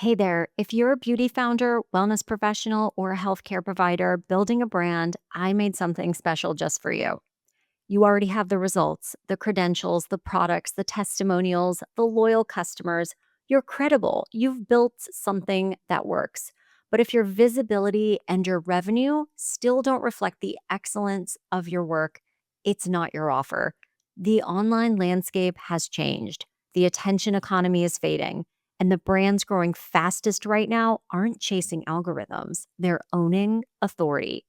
Hey there, if you're a beauty founder, wellness professional, or a healthcare provider building a brand, I made something special just for you. You already have the results, the credentials, the products, the testimonials, the loyal customers. You're credible. You've built something that works. But if your visibility and your revenue still don't reflect the excellence of your work, it's not your offer. The online landscape has changed. The attention economy is fading. And the brands growing fastest right now aren't chasing algorithms, they're owning authority.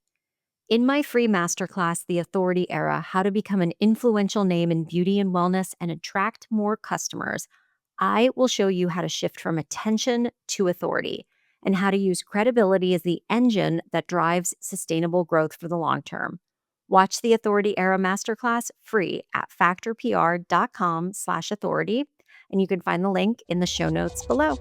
In my free masterclass, The Authority Era: How to Become an Influential Name in Beauty and Wellness and Attract More Customers, I will show you how to shift from attention to authority and how to use credibility as the engine that drives sustainable growth for the long term. Watch the Authority Era Masterclass free at factorpr.com/authority, and you can find the link in the show notes below.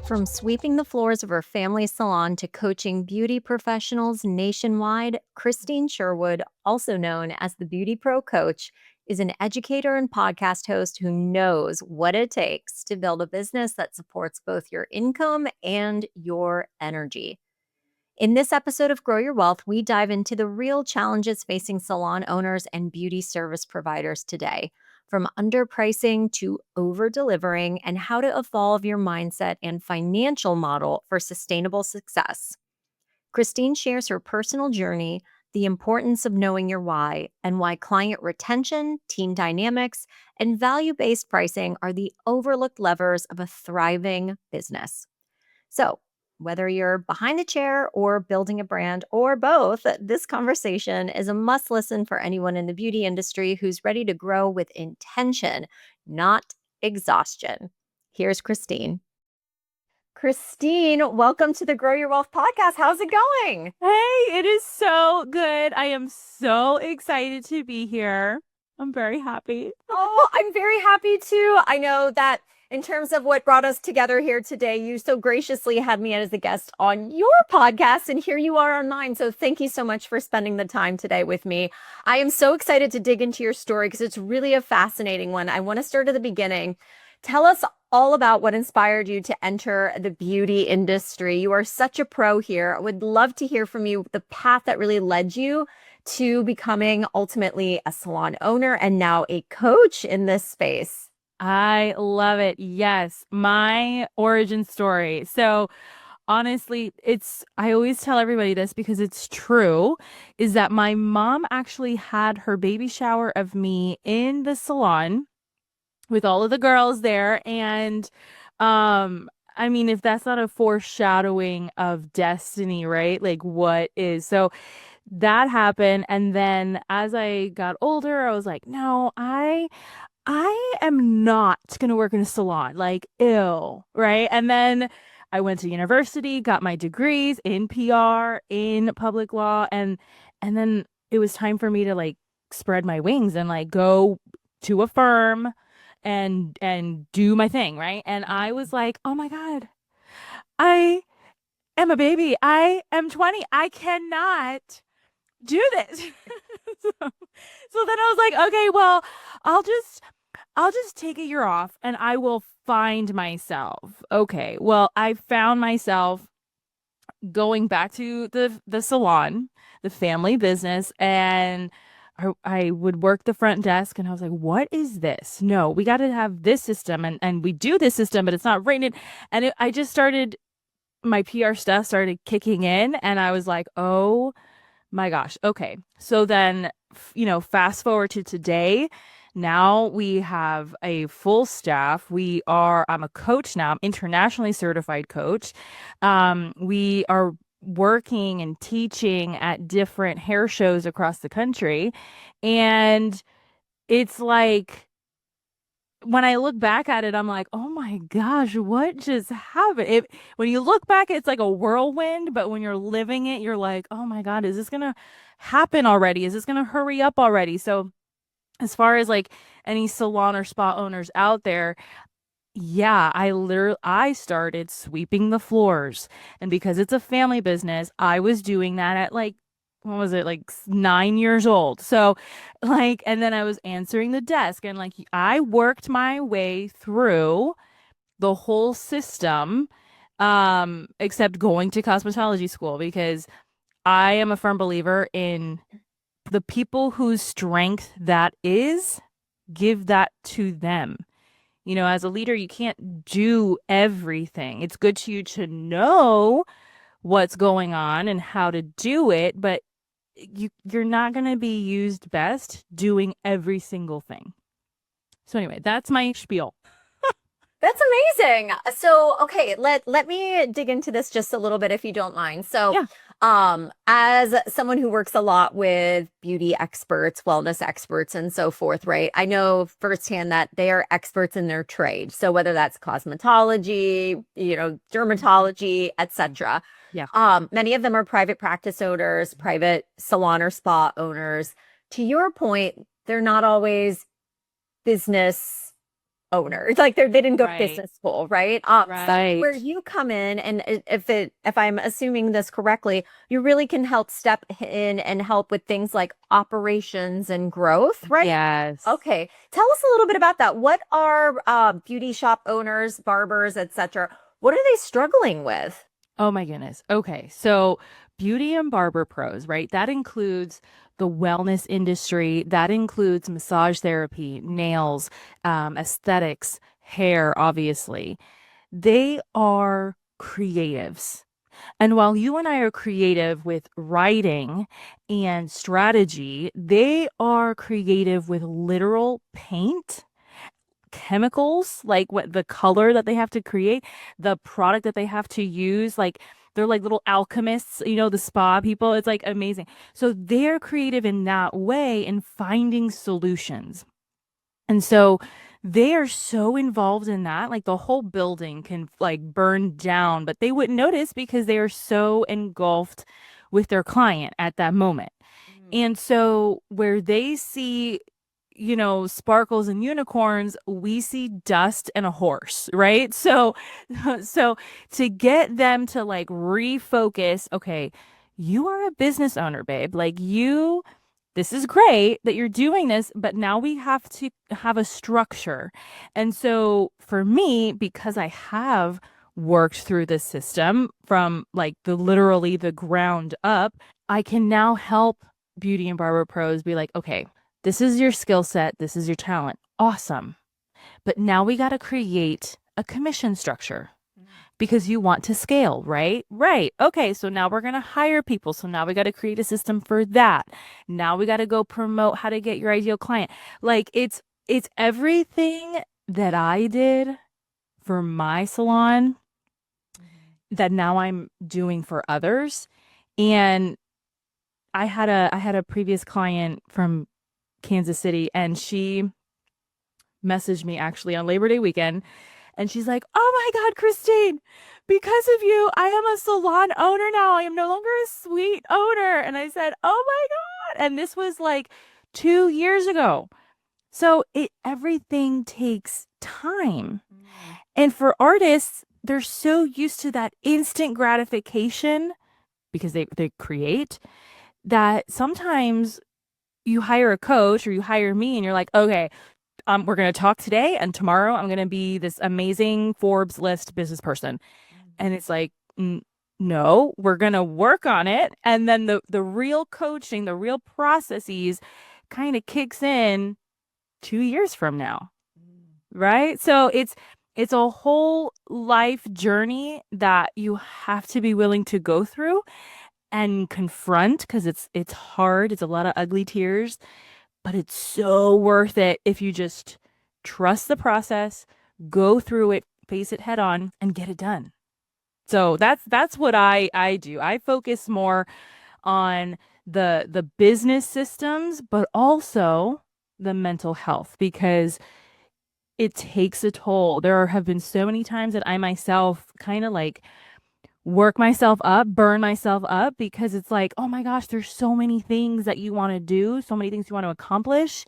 From sweeping the floors of her family's salon to coaching beauty professionals nationwide, Krystine Sherwood, also known as the BeautyPro Coach, is an educator and podcast host who knows what it takes to build a business that supports both your income and your energy. In this episode of Grow Your Wealth, we dive into the real challenges facing salon owners and beauty service providers today, from underpricing to over-delivering, and how to evolve your mindset and financial model for sustainable success. Krystine shares her personal journey, the importance of knowing your why, and why client retention, team dynamics, and value-based pricing are the overlooked levers of a thriving business. So, whether you're behind the chair or building a brand or both, this conversation is a must listen for anyone in the beauty industry who's ready to grow with intention, not exhaustion. Here's Krystine. Krystine, welcome to the Grow Your Wealth podcast. How's it going? Hey, it is so good. I am so excited to be here. I'm very happy. Oh, I'm very happy too. I know that in terms of what brought us together here today, you so graciously had me as a guest on your podcast, and here you are on mine. So thank you so much for spending the time today with me. I am so excited to dig into your story because it's really a fascinating one. I want to start at the beginning. Tell us all about what inspired you to enter the beauty industry. You are such a pro here. I would love to hear from you the path that really led you to becoming ultimately a salon owner and now a coach in this space. I love it. Yes, my origin story. So, honestly, I always tell everybody this because it's true, is that my mom actually had her baby shower of me in the salon with all of the girls there. And, I mean, if that's not a foreshadowing of destiny, right? Like, what is? So, that happened, and then as I got older I was like, no, I am not gonna work in a salon, like, ew, right? And then I went to university, got my degrees in PR, in public law, and then it was time for me to like spread my wings and like go to a firm and do my thing, right? And I was like, oh my God, I am a baby, I am 20, I cannot do this. so, so then I was like, okay, well, I'll just I'll just take a year off and I will find myself. Okay. Well, I found myself going back to the salon, the family business, and I would work the front desk and I was like, what is this? No, we got to have this system, and we do this system, but it's not rated. And I just started, my PR stuff started kicking in and I was like, oh my gosh. Okay. So then, fast forward to today. Now we have a full staff. I'm a coach now. I'm internationally certified coach. We are working and teaching at different hair shows across the country. And it's like, when I look back at it, I'm like, oh my gosh, what just happened? When you look back, it's like a whirlwind, but when you're living it, you're like, oh my God, is this gonna happen already? Is this gonna hurry up already? So, as far as like any salon or spa owners out there, Yeah, I started sweeping the floors. And because it's a family business, I was doing that at like what was it? Like 9 years old. So like and then I was answering the desk and like I worked my way through the whole system except going to cosmetology school because I am a firm believer in the people whose strength that is, give that to them. As a leader, you can't do everything. It's good to you to know what's going on and how to do it, but you're not going to be used best doing every single thing. So anyway, that's my spiel. That's amazing. So, okay, let me dig into this just a little bit if you don't mind. So, Yeah. as someone who works a lot with beauty experts, wellness experts, and so forth, right? I know firsthand that they are experts in their trade. So, whether that's cosmetology, dermatology, etc. Yeah. Many of them are private practice owners, private salon or spa owners. To your point, they're not always business owner. Like they didn't go to Right. business school, right? So where Right. you come in, and if I'm assuming this correctly, you really can help step in and help with things like operations and growth, right? Yes. Okay. Tell us a little bit about that. What are beauty shop owners, barbers, etc.? What are they struggling with? Oh my goodness. Okay. So, beauty and barber pros, right? That includes the wellness industry, that includes massage therapy, nails, aesthetics, hair, obviously. They are creatives. And while you and I are creative with writing and strategy, they are creative with literal paint, chemicals, like what the color that they have to create, the product that they have to use, like they're like little alchemists, the spa people. It's like amazing. So they're creative in that way in finding solutions. And so they are so involved in that, like the whole building can like burn down, but they wouldn't notice because they are so engulfed with their client at that moment. And so where they see, sparkles and unicorns, we see dust and a horse, right? So so to get them to like refocus, okay, you are a business owner, babe. Like this is great that you're doing this, but now we have to have a structure. And so for me, because I have worked through this system from like literally the ground up, I can now help beauty and barber pros be like, okay, this is your skill set, this is your talent. Awesome. But now we got to create a commission structure because you want to scale, right? Right. Okay, so now we're going to hire people. So now we got to create a system for that. Now we got to go promote how to get your ideal client. Like it's everything that I did for my salon that now I'm doing for others. And I had a previous client from Kansas City and she messaged me actually on Labor Day weekend and she's like, "Oh my God, Krystine, because of you, I am a salon owner now. I am no longer a suite owner." And I said, "Oh my God." And this was like 2 years ago. So everything takes time. And for artists, they're so used to that instant gratification because they create that sometimes you hire a coach or you hire me and you're like, okay, we're going to talk today and tomorrow I'm going to be this amazing Forbes list business person. And it's like, no, we're going to work on it. And then the real coaching, the real processes kind of kicks in 2 years from now. Right. So it's a whole life journey that you have to be willing to go through and confront because it's hard. It's a lot of ugly tears, but it's so worth it if you just trust the process, go through it, face it head on, and get it done. So that's what I do. I focus more on the business systems, but also the mental health because it takes a toll. Have been so many times that I myself kind of like work myself up, burn myself up because it's like, oh my gosh, there's so many things that you want to do, so many things you want to accomplish.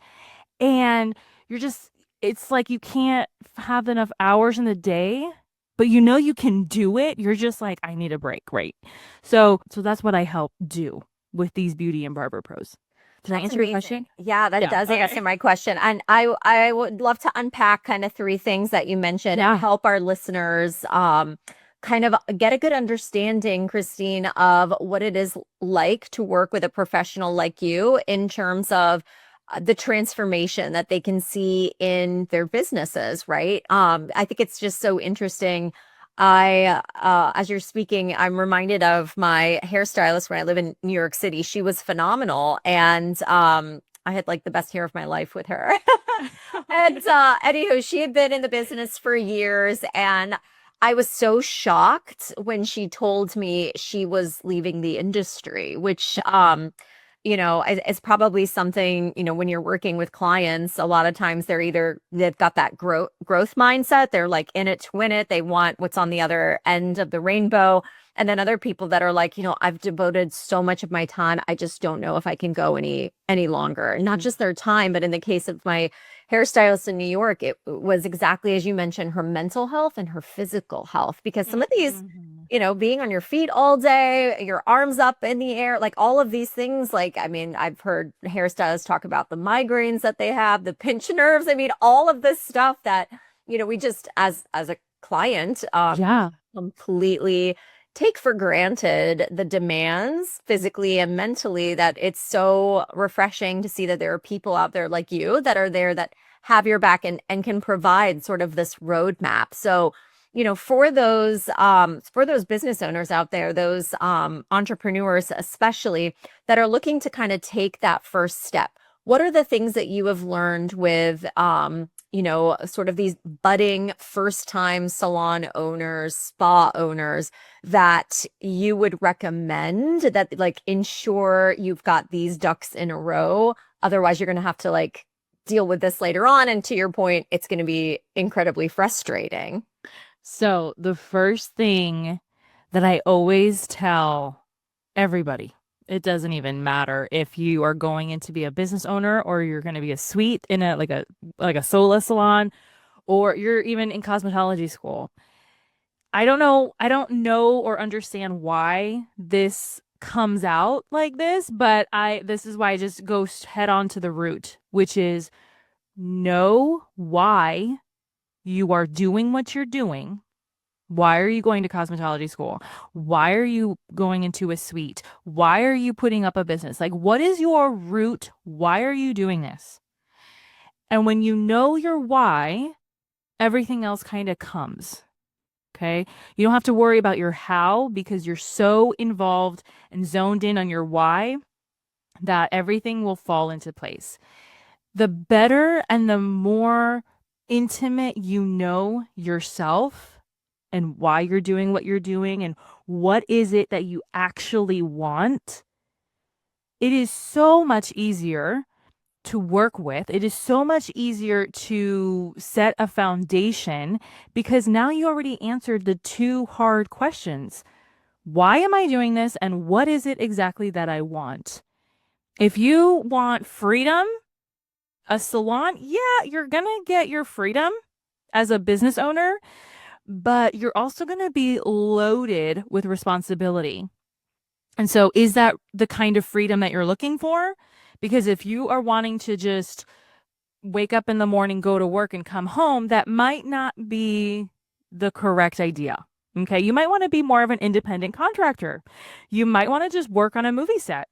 And you're just, it's like you can't have enough hours in the day, but you know you can do it. You're just like, I need a break, right? So that's what I help do with these beauty and barber pros. Did I That's answer your amazing. question? Yeah, that Yeah. does answer Okay. my question. And I would love to unpack kind of three things that you mentioned and Yeah. help our listeners kind of get a good understanding, Krystine, of what it is like to work with a professional like you in terms of the transformation that they can see in their businesses, right? I think it's just so interesting. As you're speaking, I'm reminded of my hairstylist when I live in New York City. She was phenomenal, and I had like the best hair of my life with her. And anywho, she had been in the business for years, and I was so shocked when she told me she was leaving the industry, which is probably something, when you're working with clients, a lot of times they've got that growth mindset. They're like in it to win it. They want what's on the other end of the rainbow. And then other people that are like, I've devoted so much of my time. I just don't know if I can go any longer. Not just their time, but in the case of my hairstylist in New York, it was exactly as you mentioned, her mental health and her physical health. Because some of these, Mhm. being on your feet all day, your arms up in the air, like all of these things, like, I mean, I've heard hairstylists talk about the migraines that they have, the pinched nerves. I mean, all of this stuff that, we just as a client, Yeah. completely take for granted the demands physically and mentally, that it's so refreshing to see that there are people out there like you that are there that have your back and can provide sort of this roadmap. So, for those business owners out there, those entrepreneurs especially that are looking to kind of take that first step, what are the things that you have learned with sort of these budding first time salon owners, spa owners, that you would recommend that like ensure you've got these ducks in a row? Otherwise, you're going to have to like deal with this later on. And to your point, it's going to be incredibly frustrating. So the first thing that I always tell everybody, it doesn't even matter if you are going in to be a business owner or you're going to be a suite in a sola salon or you're even in cosmetology school. I don't know or understand why this comes out like this, but I this is why I just go head on to the root, which is know why you are doing what you're doing. Why are you going to cosmetology school? Why are you going into a suite? Why are you putting up a business? Like, what is your root? Why are you doing this? And when you know your why, everything else kind of comes. Okay. You don't have to worry about your how because you're so involved and zoned in on your why that everything will fall into place. The better and the more intimate you know yourself and why you're doing what you're doing and what is it that you actually want, it is so much easier to work with. It is so much easier to set a foundation because now you already answered the two hard questions. Why am I doing this? And what is it exactly that I want? If you want freedom, a salon, yeah, you're going to get your freedom as a business owner, but you're also going to be loaded with responsibility. And so, is that the kind of freedom that you're looking for? Because if you are wanting to just wake up in the morning, go to work, and come home, that might not be the correct idea. Okay. You might want to be more of an independent contractor. You might want to just work on a movie set,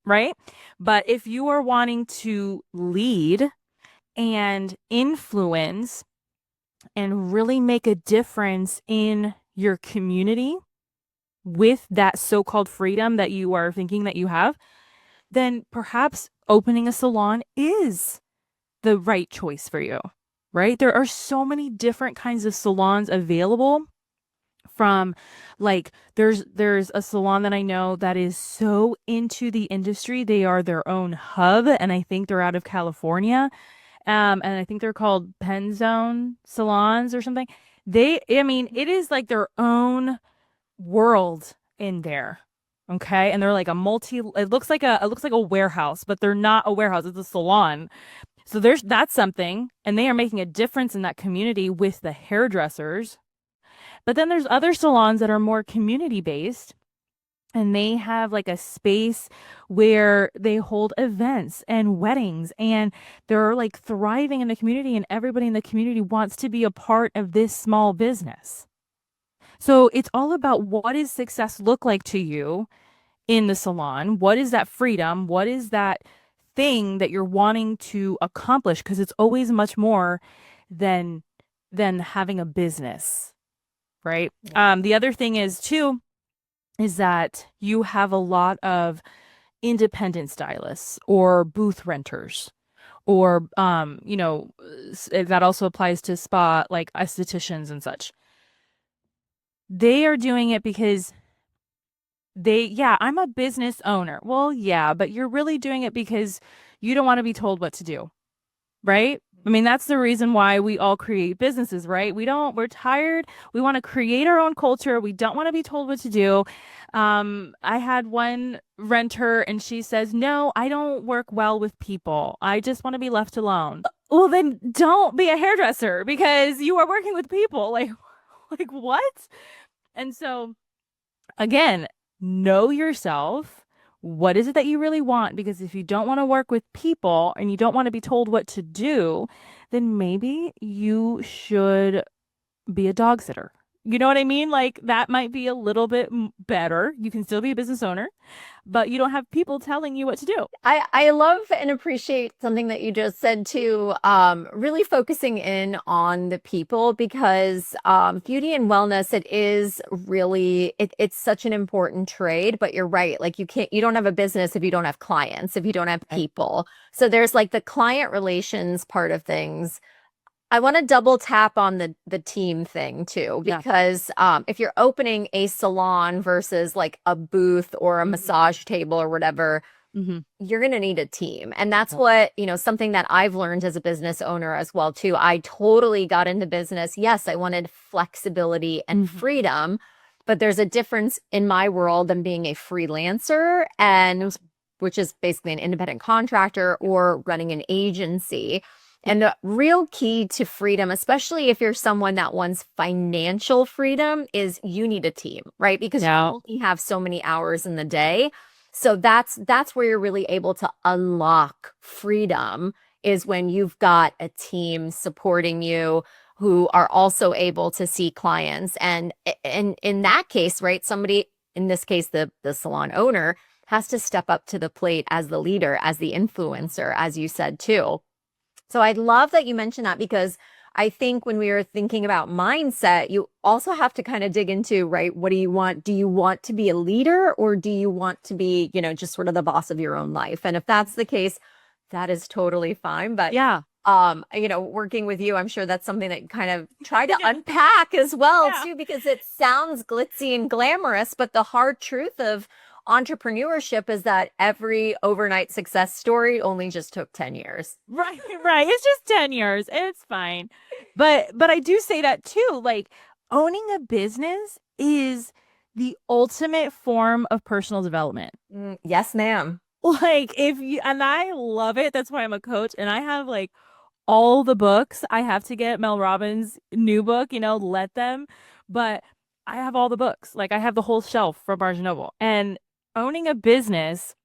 right? But if you are wanting to lead and influence and really make a difference in your community with that so-called freedom that you are thinking that you have, then perhaps opening a salon is the right choice for you, right? There are so many different kinds of salons available from like there's a salon that I know that is so into the industry. They are their own hub and I think they're out of California. And I think they're called Pen Zone salons or something. I mean, it is like their own world in there. Okay. And they're like it looks like a warehouse, but they're not a warehouse. It's a salon. So that's something, and they are making a difference in that community with the hairdressers. But then there's other salons that are more community based, and they have like a space where they hold events and weddings, and they're like thriving in the community, and everybody in the community wants to be a part of this small business. So it's all about, what does success look like to you in the salon? What is that freedom? What is that thing that you're wanting to accomplish? Because it's always much more than having a business, right? Yeah. The other thing is too, is that you have a lot of independent stylists or booth renters, or that also applies to spa, like estheticians and such. They are doing it because yeah, I'm a business owner. Well, yeah, but you're really doing it because you don't want to be told what to do, right? I mean, that's the reason why we all create businesses, right? We're tired. We want to create our own culture. We don't want to be told what to do. I had one renter and she says, "No, I don't work well with people. I just want to be left alone." Well, then don't be a hairdresser because you are working with people. Like what? And so again, know yourself. What is it that you really want? Because if you don't want to work with people and you don't want to be told what to do, then maybe you should be a dog sitter. You know what I mean? Like that might be a little bit better. You can still be a business owner, but you don't have people telling you what to do. I love and appreciate something that you just said too, really focusing in on the people because beauty and wellness, it's such an important trade, but you're right. Like you don't have a business if you don't have clients, if you don't have Right. people. So there's like the client relations part of things. I want to double tap on the team thing too, Yeah. because if you're opening a salon versus like a booth or a Mhm. massage table or whatever, Mhm. you're going to need a team. And that's Yep. what, something that I've learned as a business owner as well too. I totally got into business. Yes, I wanted flexibility and Mhm. freedom, but there's a difference in my world than being a freelancer and which is basically an independent contractor or running an agency. Yep. And the real key to freedom, especially if you're someone that wants financial freedom, is you need a team, right? Because you Yeah. only have so many hours in the day. So that's where you're really able to unlock freedom is when you've got a team supporting you who are also able to see clients. And in that case, right, somebody, in this case, the salon owner, has to step up to the plate as the leader, as the influencer, as you said too. So I love that you mentioned that because I think when we were thinking about mindset, you also have to kind of dig into, right, what do you want? Do you want to be a leader or do you want to be, just sort of the boss of your own life? And if that's the case, that is totally fine. But Yeah. working with you, I'm sure that's something that you kind of try to Yeah. unpack as well Yeah. too, because it sounds glitzy and glamorous, but the hard truth of entrepreneurship is that every overnight success story only just took 10 years. Right, right. It's just 10 years. It's fine. But I do say that too. Like owning a business is the ultimate form of personal development. Yes, ma'am. Like if you, and I love it. That's why I'm a coach and I have like all the books. I have to get Mel Robbins' new book, let them. But I have all the books. Like I have the whole shelf from Barnes& and Noble. And owning a business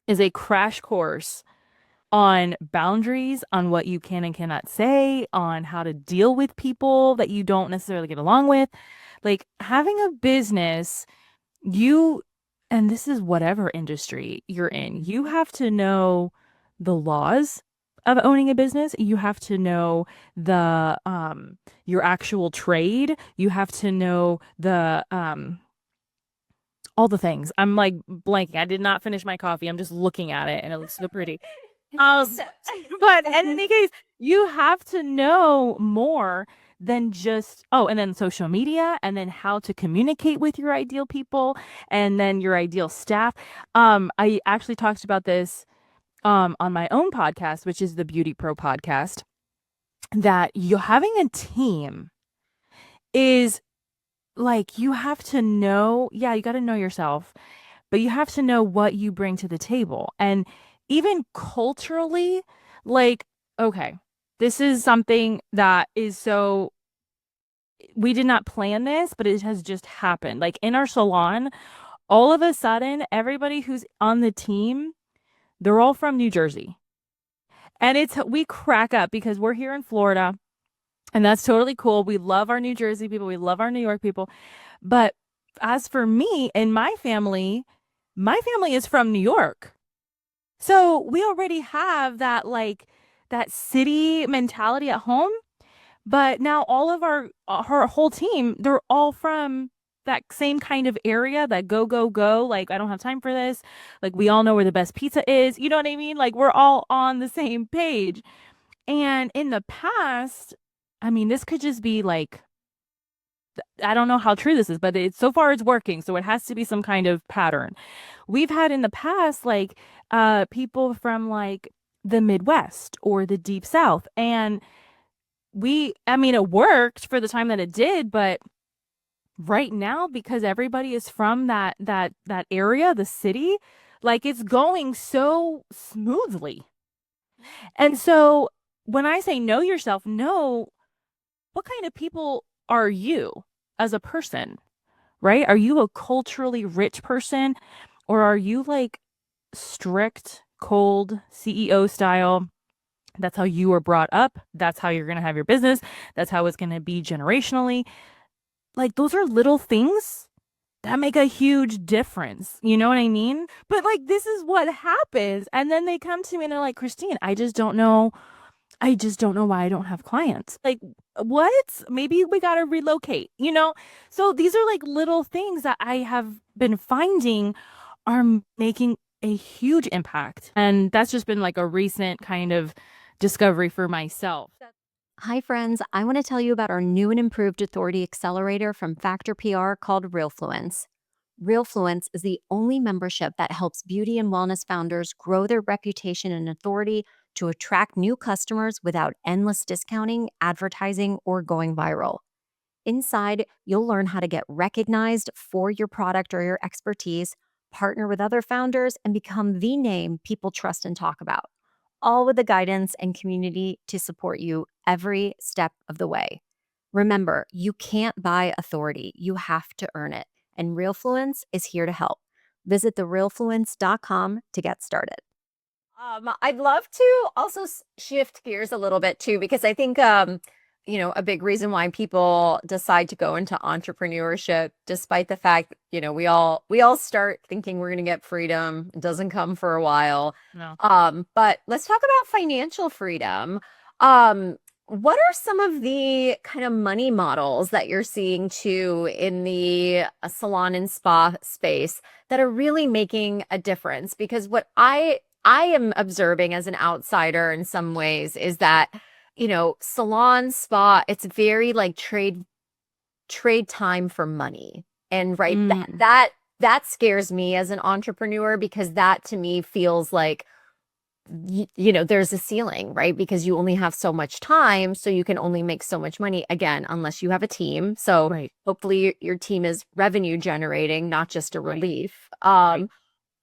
is a crash course on boundaries, on what you can and cannot say, on how to deal with people that you don't necessarily get along with. Like having a business, you, and this is whatever industry you're in, you have to know the laws of owning a business. You have to know the your actual trade. You have to know the all the things. I'm like blanking. I did not finish my coffee. I'm just looking at it and it looks so pretty. Um, So, but in any case, you have to know more than just, oh, and then social media, and then how to communicate with your ideal people, and then your ideal staff. I actually talked about this on my own podcast, which is the Beauty Pro podcast, that you having a team is like you have to know, yeah, you got to know yourself, but you have to know what you bring to the table. And even culturally, like Okay. This is something that is so, we did not plan this, but it has just happened. Like in our salon, all of a sudden, everybody who's on the team, they're all from New Jersey. And we crack up because we're here in Florida, and that's totally cool. We love our New Jersey people, we love our New York people. But as for me and my family is from New York. So we already have that like that city mentality at home. But now all of our whole team, they're all from that same kind of area, that go, go, go. Like, I don't have time for this. Like, we all know where the best pizza is. You know what I mean? Like, we're all on the same page. And in the past, I mean, this could just be like, I don't know how true this is, but so far it's working. So it has to be some kind of pattern. We've had in the past, like, people from like the Midwest or the Deep South. And I mean, it worked for the time that it did, but right now, because everybody is from that area, the city, like it's going so smoothly. And so when I say know yourself, know what kind of people are you as a person, right? Are you a culturally rich person, or are you like strict, cold CEO style? That's how you were brought up. That's how you're going to have your business. That's how it's going to be generationally. Like, those are little things that make a huge difference. You know what I mean? But like, this is what happens. And then they come to me and they're like, Krystine, I just don't know. I just don't know why I don't have clients. Like, what? Maybe we got to relocate, you know? So these are like little things that I have been finding are making a huge impact. And that's just been like a recent kind of discovery for myself. Hi, friends. I want to tell you about our new and improved authority accelerator from Factor PR called RealFluence. RealFluence is the only membership that helps beauty and wellness founders grow their reputation and authority to attract new customers without endless discounting, advertising, or going viral. Inside, you'll learn how to get recognized for your product or your expertise, partner with other founders, and become the name people trust and talk about, all with the guidance and community to support you every step of the way. Remember, you can't buy authority, you have to earn it, and RealFluence is here to help. Visit therealfluence.com to get started. I'd love to also shift gears a little bit too, because I think, a big reason why people decide to go into entrepreneurship, despite the fact, we all start thinking we're going to get freedom. It doesn't come for a while. No. But let's talk about financial freedom. What are some of the kind of money models that you're seeing too in the salon and spa space that are really making a difference? Because what I am observing as an outsider in some ways is that, salon spa, it's very like trade time for money. And right, Mm, that scares me as an entrepreneur, because that to me feels like there's a ceiling, right? Because you only have so much time, so you can only make so much money, again, unless you have a team. So right, hopefully your team is revenue generating, not just a right, relief. right.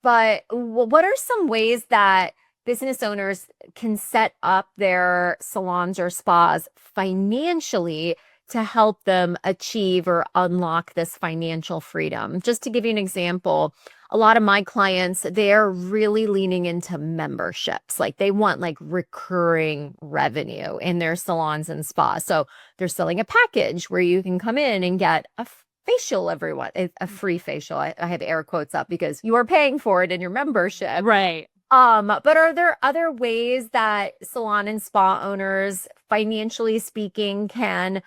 But what are some ways that business owners can set up their salons or spas financially to help them achieve or unlock this financial freedom? Just to give you an example, a lot of my clients, they're really leaning into memberships. Like they want like recurring revenue in their salons and spas. So they're selling a package where you can come in and get a facial, everyone, a free facial. I have air quotes up because you are paying for it in your membership. Right. But are there other ways that salon and spa owners, financially speaking, can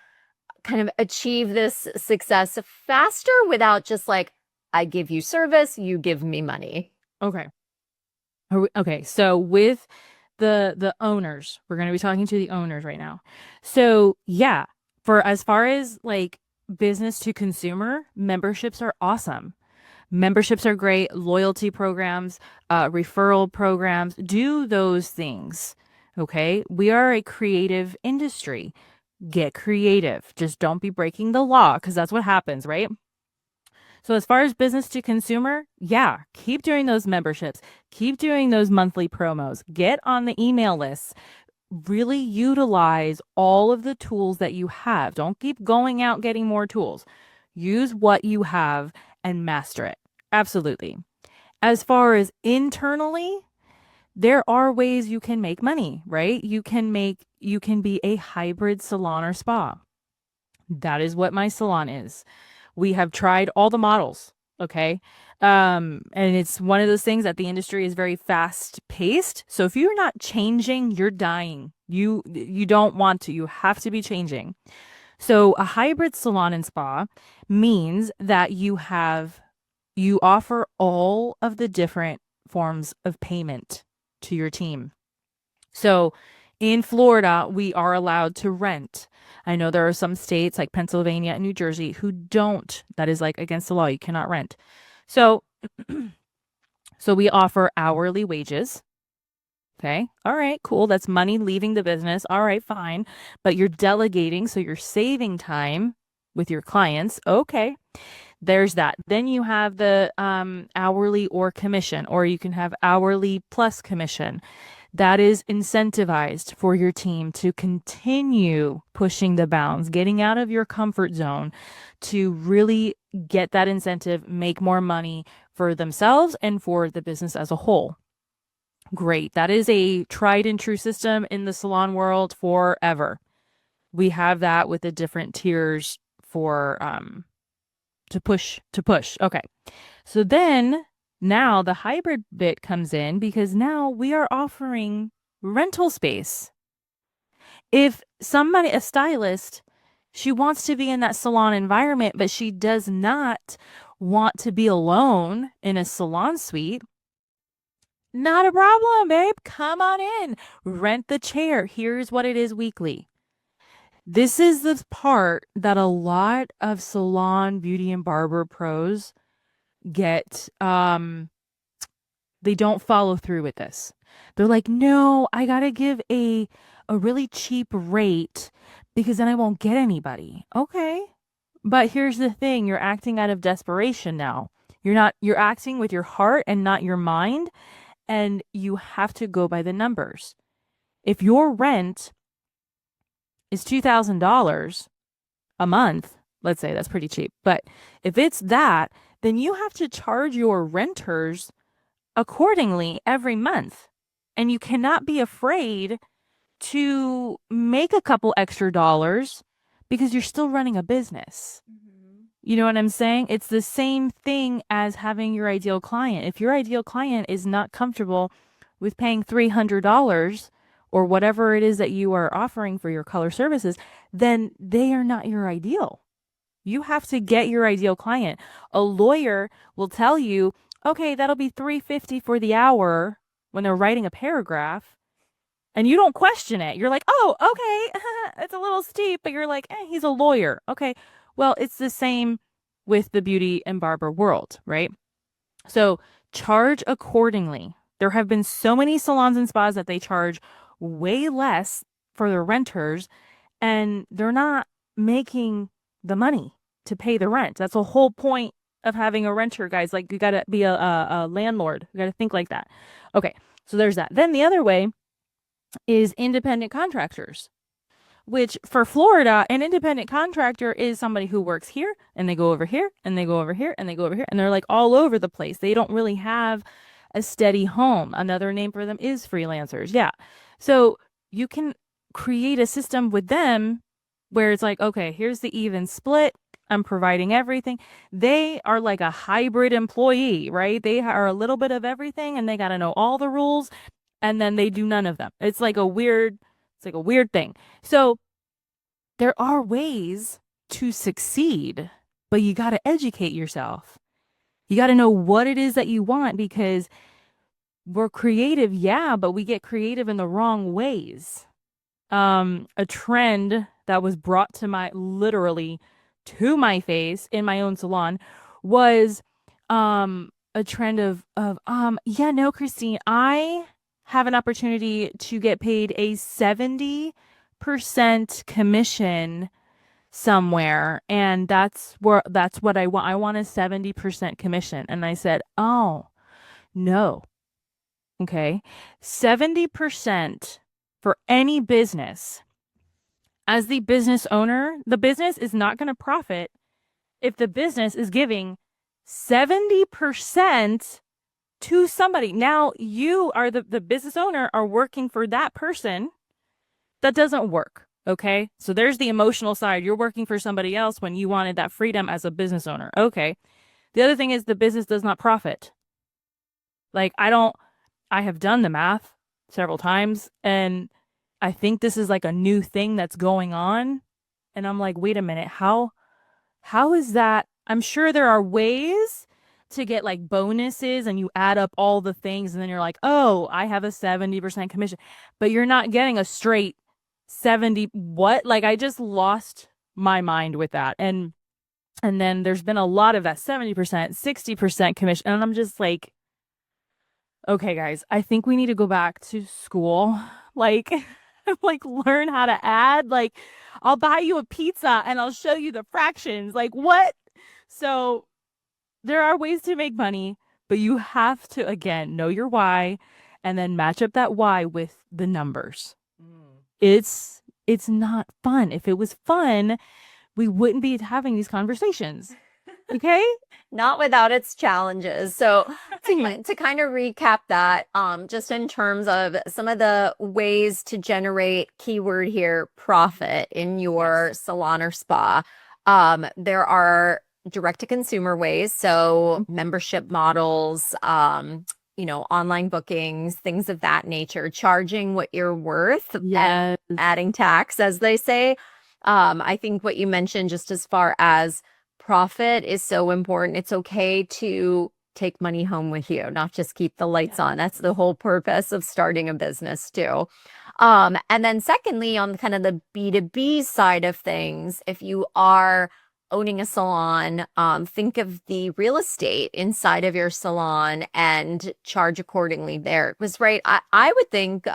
kind of achieve this success faster without just like, I give you service, you give me money? Okay. Okay. So with the owners, we're going to be talking to the owners right now. So yeah, for as far as like business to consumer, memberships are awesome. Memberships are great. Loyalty programs, referral programs, do those things. Okay. We are a creative industry. Get creative. Just don't be breaking the law, because that's what happens, right? So as far as business to consumer, yeah, keep doing those memberships, keep doing those monthly promos, get on the email lists, really utilize all of the tools that you have. Don't keep going out getting more tools. Use what you have and master it. Absolutely. As far as internally, there are ways you can make money, right? You can be a hybrid salon or spa. That is what my salon is. We have tried all the models, okay? And it's one of those things that the industry is very fast paced. So if you're not changing, you're dying. You don't want to. You have to be changing. So a hybrid salon and spa means that you offer all of the different forms of payment to your team. So in Florida, we are allowed to rent. I know there are some states like Pennsylvania and New Jersey who don't. That is like against the law. You cannot rent. So so we offer hourly wages. Okay. All right, cool. That's money leaving the business. All right, fine. But you're delegating, so you're saving time with your clients. Okay. There's that. Then you have the hourly or commission, or you can have hourly plus commission. That is incentivized for your team to continue pushing the bounds, getting out of your comfort zone to really get that incentive, make more money for themselves and for the business as a whole. Great. That is a tried and true system in the salon world forever. We have that with the different tiers for to push. Okay. So then now the hybrid bit comes in because now we are offering rental space. If somebody, a stylist, she wants to be in that salon environment, but she does not want to be alone in a salon suite, not a problem, babe. Come on in. Rent the chair. Here's what it is weekly. This is the part that a lot of salon beauty and barber pros get they don't follow through with this. They're like, "No, I got to give a really cheap rate because then I won't get anybody." Okay. But here's the thing, you're acting out of desperation now. You're acting with your heart and not your mind, and you have to go by the numbers. If your rent is $2,000 a month, let's say that's pretty cheap. But if it's that, then you have to charge your renters accordingly every month. And you cannot be afraid to make a couple extra dollars because you're still running a business. You know what I'm saying? It's the same thing as having your ideal client. If your ideal client is not comfortable with paying $300 or whatever it is that you are offering for your color services, then they are not your ideal. You have to get your ideal client. A lawyer will tell you, okay, that'll be $3.50 for the hour when they're writing a paragraph, and you don't question it. You're like, oh, okay, it's a little steep, but you're like, he's a lawyer. Okay. Well, it's the same with the beauty and barber world, right? So charge accordingly. There have been so many salons and spas that they charge way less for their renters, and they're not making the money to pay the rent. That's the whole point of having a renter, guys. Like, you got to be a landlord. You got to think like that. Okay, so there's that. Then the other way is independent contractors, which for Florida, an independent contractor is somebody who works here and they go over here and they go over here and they go over here and they're like all over the place. They don't really have a steady home. Another name for them is freelancers. Yeah. So you can create a system with them where it's like, okay, here's the even split. I'm providing everything. They are like a hybrid employee, right? They are a little bit of everything and they got to know all the rules, and then they do none of them. It's like a weird thing. So there are ways to succeed, but you got to educate yourself. You got to know what it is that you want, because we're creative, yeah, but we get creative in the wrong ways. A trend that was brought to my literally to my face in my own salon was a trend of yeah, no, Krystine, I have an opportunity to get paid a 70% commission somewhere, and that's what I want. I want a 70% commission. And I said, "Oh, no." Okay. 70% for any business, as the business owner, the business is not going to profit if the business is giving 70% to somebody. Now you are the business owner are working for that person. That doesn't work. Okay. So there's the emotional side. You're working for somebody else when you wanted that freedom as a business owner. Okay. The other thing is the business does not profit. Like I have done the math several times and I think this is like a new thing that's going on. And I'm like, wait a minute, how is that? I'm sure there are ways to get like bonuses and you add up all the things and then you're like, oh, I have a 70% commission, but you're not getting a straight 70 what? Like I just lost my mind with that. And then there's been a lot of that 70%, 60% commission. And I'm just like, okay, guys, I think we need to go back to school. Like, like learn how to add. Like, I'll buy you a pizza and I'll show you the fractions. Like, what? So there are ways to make money, but you have to, again, know your why and then match up that why with the numbers. It's not fun. If it was fun, we wouldn't be having these conversations. Okay? Not without its challenges. So to kind of recap that, just in terms of some of the ways to generate keyword here, profit in your salon or spa, there are direct to consumer ways. So membership models, online bookings, things of that nature, charging what you're worth Yes. and adding tax, as they say. I think what you mentioned just as far as profit is so important. It's okay to take money home with you, not just keep the lights on. That's the whole purpose of starting a business too. And then secondly, on kind of the B2B side of things, if you are owning a salon, think of the real estate inside of your salon and charge accordingly there. It was right. I would think,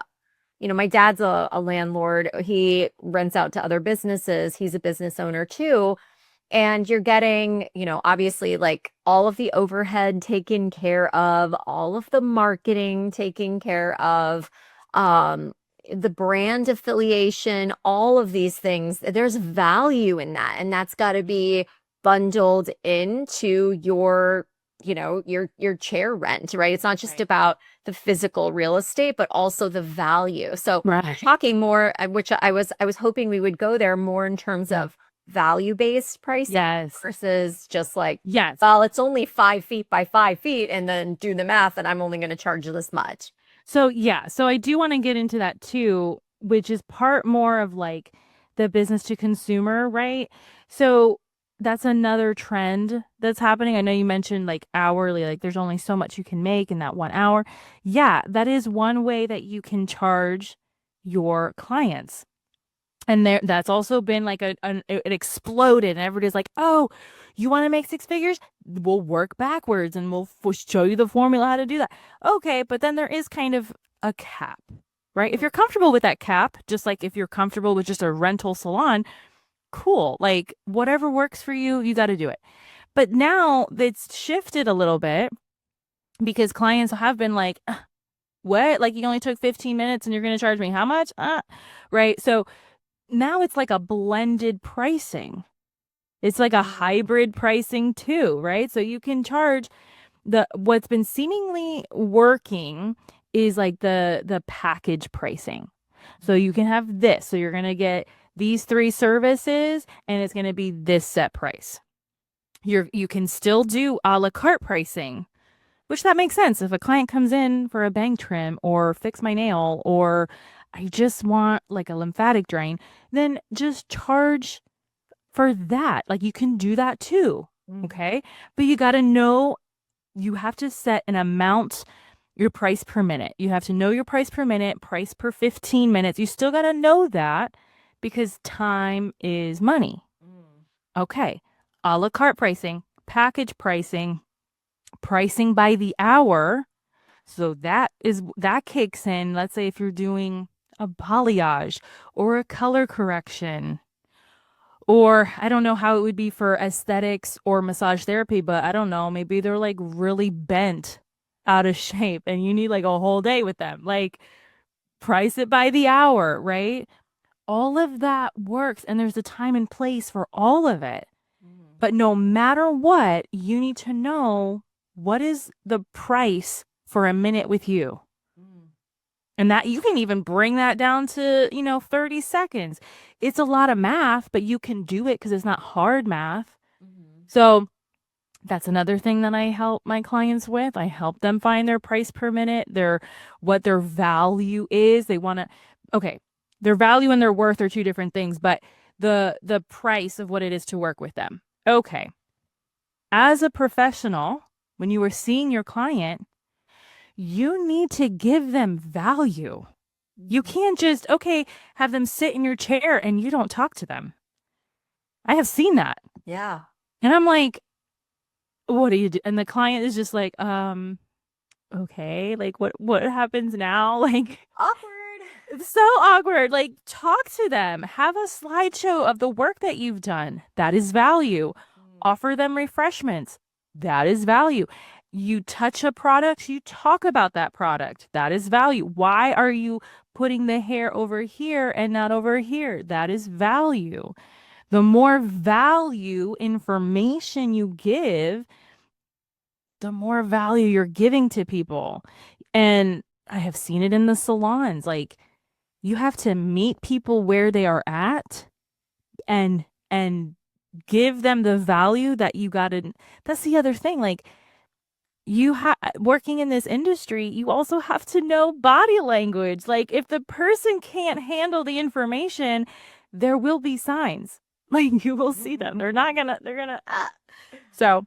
my dad's a landlord. He rents out to other businesses. He's a business owner too. And you're getting, obviously like all of the overhead taken care of, all of the marketing taken care of, the brand affiliation, all of these things. There's value in that. And that's got to be bundled into your chair rent, right? It's not just Right. about the physical real estate, but also the value. So Right. talking more, which I was hoping we would go there more in terms Yeah. of value-based pricing Yes. versus just like, Yes. well, it's only 5 feet by 5 feet, and then do the math, and I'm only going to charge you this much. So yeah, so I do want to get into that too, which is part more of like the business to consumer, right? So that's another trend that's happening. I know you mentioned like hourly, like there's only so much you can make in that 1 hour. Yeah, that is one way that you can charge your clients. And that's also been like it exploded and everybody's like, oh, you want to make six figures? We'll work backwards and we'll show you the formula how to do that. Okay, but then there is kind of a cap, right? If you're comfortable with that cap, just like if you're comfortable with just a rental salon, cool. Like whatever works for you, you got to do it. But now it's shifted a little bit because clients have been like, what? Like you only took 15 minutes and you're going to charge me how much? Right? So now it's like a blended pricing. It's like a hybrid pricing too, right? So you can charge what's been seemingly working is like the package pricing. So you can have this. So you're going to get these three services and it's going to be this set price. You can still do a la carte pricing, which that makes sense. If a client comes in for a bang trim or fix my nail or I just want like a lymphatic drain, then just charge for that. Like you can do that too. Okay. But you got to know you have to set an amount, your price per minute. You have to know your price per minute, price per 15 minutes. You still got to know that because time is money. Okay. A la carte pricing, package pricing, pricing by the hour. So that kicks in. Let's say if you're doing a balayage or a color correction, or I don't know how it would be for aesthetics or massage therapy, but I don't know, maybe they're like really bent out of shape and you need like a whole day with them. Like price it by the hour, right? All of that works, and there's a time and place for all of it. Mm, But no matter what, you need to know what is the price for a minute with you. mm, And that you can even bring that down to, 30 seconds. It's a lot of math, but you can do it because it's not hard math. mhm. So that's another thing that I help my clients with. I help them find their price per minute, what their value is. They want to, okay, their value and their worth are two different things, but the price of what it is to work with them. Okay. As a professional, when you are seeing your client, you need to give them value. You Mhm. can't just, okay, have them sit in your chair and you don't talk to them. I have seen that. Yeah. And I'm like, what do you do? And the client is just like, okay, like what happens now? Like Awkward. it's so awkward. Like talk to them. Have a slideshow of the work that you've done. That is value. Mm, Offer them refreshments. That is value. You touch a product, you talk about that product. That is value. Why are you putting the hair over here and not over here? That is value. The more value information you give, the more value you're giving to people. And I have seen it in the salons. Like you have to meet people where they are at and give them the value that you got to. That's the other thing. Like you have working in this industry, you also have to know body language. Like if the person can't handle the information, there will be signs. Like you will see them. They're gonna so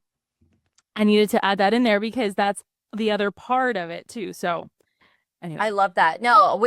I needed to add that in there because that's the other part of it too. So anyway. I love that. No,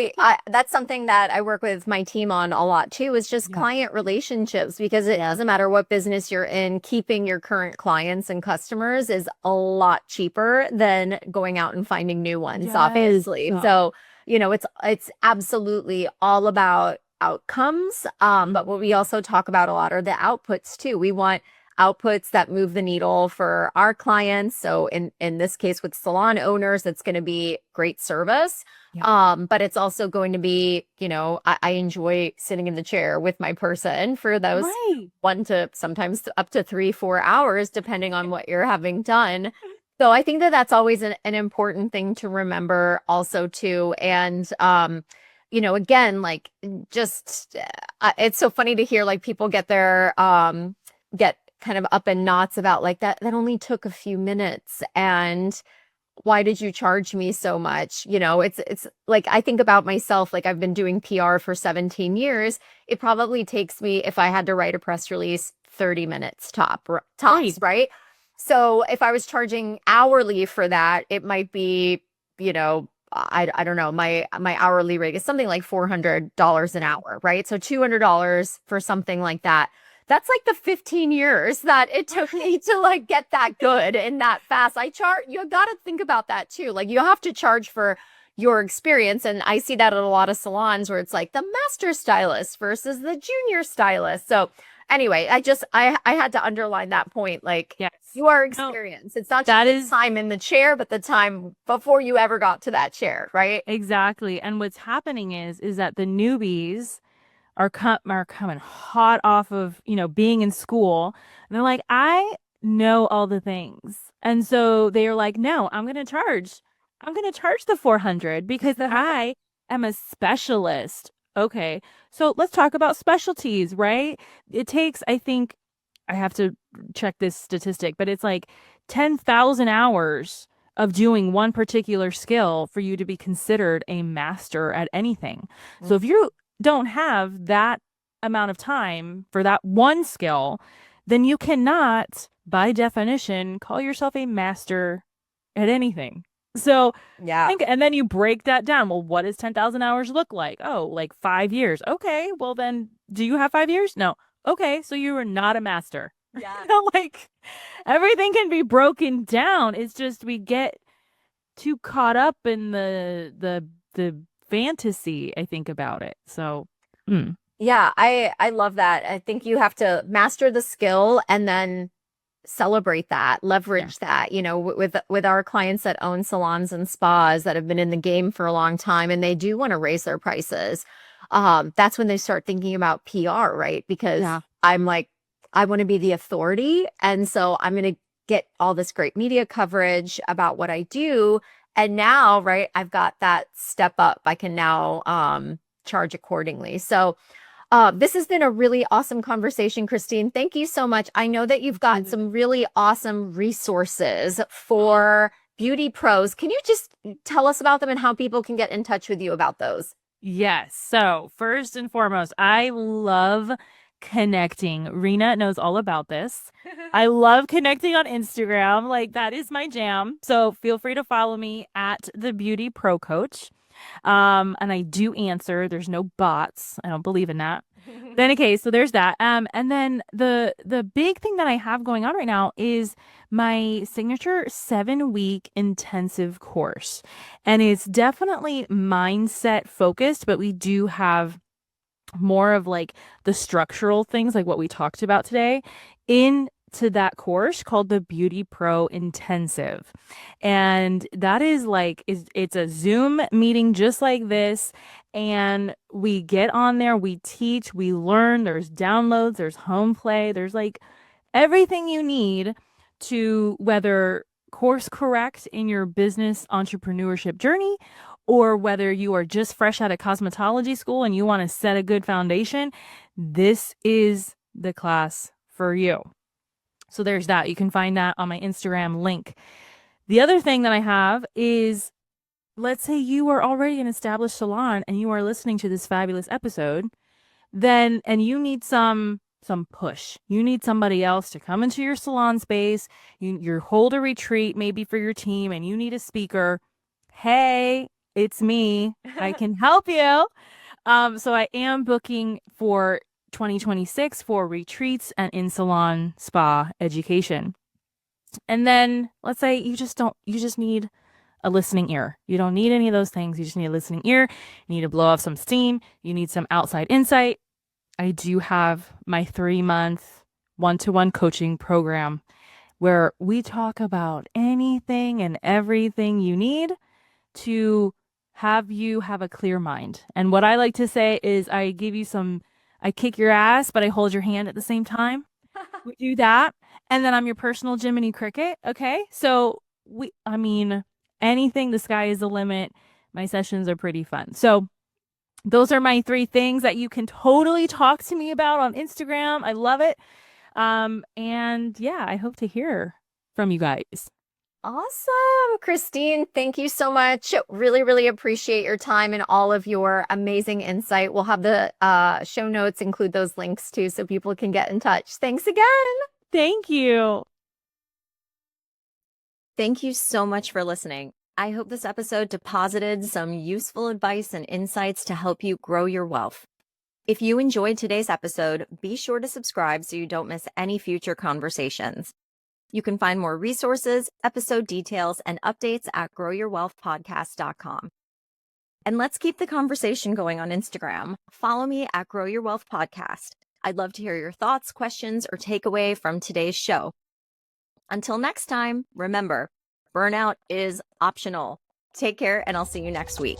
that's something that I work with my team on a lot too, is just Yeah. client relationships, because it doesn't matter what business you're in, keeping your current clients and customers is a lot cheaper than going out and finding new ones, Yes. obviously. So, it's absolutely all about outcomes. But what we also talk about a lot are the outputs too. We want outputs that move the needle for our clients. So in this case with salon owners, it's going to be great service. Yeah. But it's also going to be, I enjoy sitting in the chair with my person for those Right. 1 to sometimes up to 3, 4 hours, depending on what you're having done. So I think that that's always an important thing to remember also too. And, again, like just, it's so funny to hear like people get kind of up in knots about like that only took a few minutes, and why did you charge me so much? It's like I think about myself, like I've been doing PR for 17 years. It probably takes me, if I had to write a press release, 30 minutes Right. tops, right? So if I was charging hourly for that, it might be, I don't know, my hourly rate is something like $400 an hour, right? So $200 for something like that. That's like the 15 years that it took me to like get that good and that fast. You got to think about that too. Like you have to charge for your experience. And I see that at a lot of salons where it's like the master stylist versus the junior stylist. So anyway, I had to underline that point. Like Yes. your No, experience. It's not just that the is time in the chair, but the time before you ever got to that chair, right? exactly. And what's happening is that the newbies are coming hot off of, being in school. And they're like, I know all the things. And so they're like, no, I'm going to charge the 400 because I am a specialist. Okay. So let's talk about specialties, right? It takes, I think, I have to check this statistic, but it's like 10,000 hours of doing one particular skill for you to be considered a master at anything. So if you don't have that amount of time for that one skill, then you cannot, by definition, call yourself a master at anything. So Yeah. think, and then you break that down. Well, what does 10,000 hours look like? Oh, like 5 years. Okay. Well, then do you have 5 years? No. Okay. So you are not a master. Yeah. Like everything can be broken down. It's just we get too caught up in the fantasy, I think, about it. So, mm, Yeah, I love that. I think you have to master the skill and then celebrate that, Yeah. leverage that, with our clients that own salons and spas that have been in the game for a long time and they do want to raise their prices. That's when they start thinking about PR, right? Because Yeah. I'm like, I want to be the authority. And so I'm going to get all this great media coverage about what I do. And now, right, I've got that step up. I can now charge accordingly. So this has been a really awesome conversation, Krystine. Thank you so much. I know that you've got some really awesome resources for beauty pros. Can you just tell us about them and how people can get in touch with you about those? Yes. So, first and foremost, I love connecting. Rena knows all about this. I love connecting on Instagram. Like, that is my jam. So, feel free to follow me at the Beauty Pro Coach. And I do answer. There's no bots. I don't believe in that. But in any case, so there's that. And then the big thing that I have going on right now is my signature 7-week intensive course. And it's definitely mindset focused, but we do have more of like the structural things like what we talked about today into that course called the Beauty Pro Intensive. And that is it's a Zoom meeting just like this. And we get on there, we teach, we learn, there's downloads, there's home play, there's like everything you need to whether course correct in your business entrepreneurship journey or whether you are just fresh out of cosmetology school and you want to set a good foundation, this is the class for you. So there's that. You can find that on my Instagram link. The other thing that I have is let's say you are already an established salon and you are listening to this fabulous episode then and you need some push. You need somebody else to come into your salon space. You hold a retreat maybe for your team and you need a speaker. Hey, it's me. I can help you. So I am booking for 2026 for retreats and in salon spa education. And then let's say you just need a listening ear. You don't need any of those things. You just need a listening ear. You need to blow off some steam. You need some outside insight. I do have my 3-month one-to-one coaching program where we talk about anything and everything you need to have you have a clear mind. And what I like to say is I kick your ass, but I hold your hand at the same time. We do that. And then I'm your personal Jiminy Cricket. Okay. So I mean, anything, the sky is the limit. My sessions are pretty fun. So those are my 3 things that you can totally talk to me about on Instagram. I love it. And yeah, I hope to hear from you guys. Awesome, Krystine. Thank you so much. Really, really appreciate your time and all of your amazing insight. We'll have the show notes include those links too so people can get in touch. Thanks again. Thank you. Thank you so much for listening. I hope this episode deposited some useful advice and insights to help you grow your wealth. If you enjoyed today's episode, be sure to subscribe so you don't miss any future conversations. You can find more resources, episode details, and updates at growyourwealthpodcast.com. And let's keep the conversation going on Instagram. Follow me at Grow Your Wealth Podcast. I'd love to hear your thoughts, questions, or takeaway from today's show. Until next time, remember, burnout is optional. Take care, and I'll see you next week.